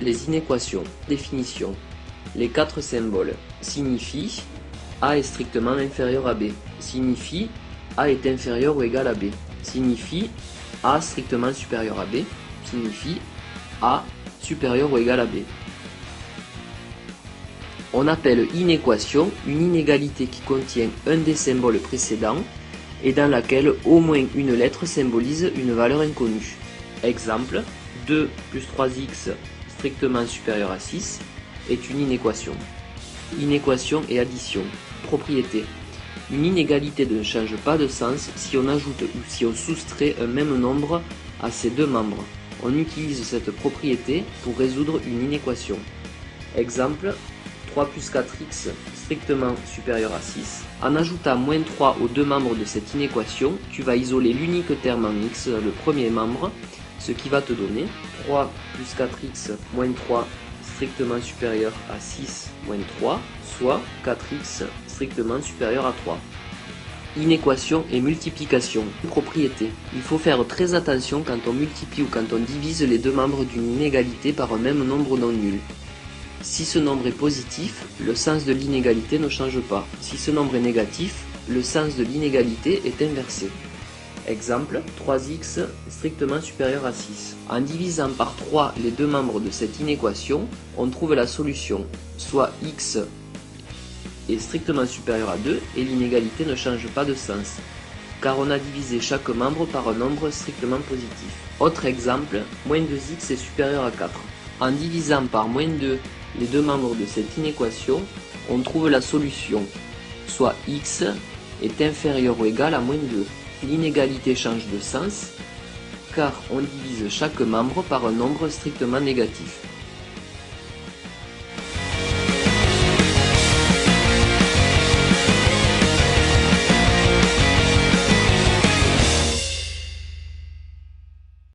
Les inéquations. Définition. Les quatre symboles signifient A est strictement inférieur à B, signifie A est inférieur ou égal à B, signifie A strictement supérieur à B, signifie A supérieur ou égal à B. On appelle inéquation une inégalité qui contient un des symboles précédents et dans laquelle au moins une lettre symbolise une valeur inconnue. Exemple, 2 plus 3x strictement supérieur à 6 est une inéquation. Inéquation et addition. Propriété. Une inégalité ne change pas de sens si on ajoute ou si on soustrait un même nombre à ses deux membres. On utilise cette propriété pour résoudre une inéquation. Exemple, 3 plus 4x strictement supérieur à 6. En ajoutant moins 3 aux deux membres de cette inéquation, tu vas isoler l'unique terme en x, le premier membre, ce qui va te donner 3 plus 4x moins 3 strictement supérieur à 6 moins 3, soit 4x strictement supérieur à 3. Inéquation et multiplication. Propriété. Il faut faire très attention quand on multiplie ou quand on divise les deux membres d'une inégalité par un même nombre non nul. Si ce nombre est positif, le sens de l'inégalité ne change pas. Si ce nombre est négatif, le sens de l'inégalité est inversé. Exemple, 3x strictement supérieur à 6. En divisant par 3 les deux membres de cette inéquation, on trouve la solution, soit x est strictement supérieur à 2 et l'inégalité ne change pas de sens, car on a divisé chaque membre par un nombre strictement positif. Autre exemple, moins 2x est supérieur à 4. En divisant par moins 2 les deux membres de cette inéquation, on trouve la solution, soit x est inférieur ou égal à moins 2. L'inégalité change de sens, car on divise chaque membre par un nombre strictement négatif.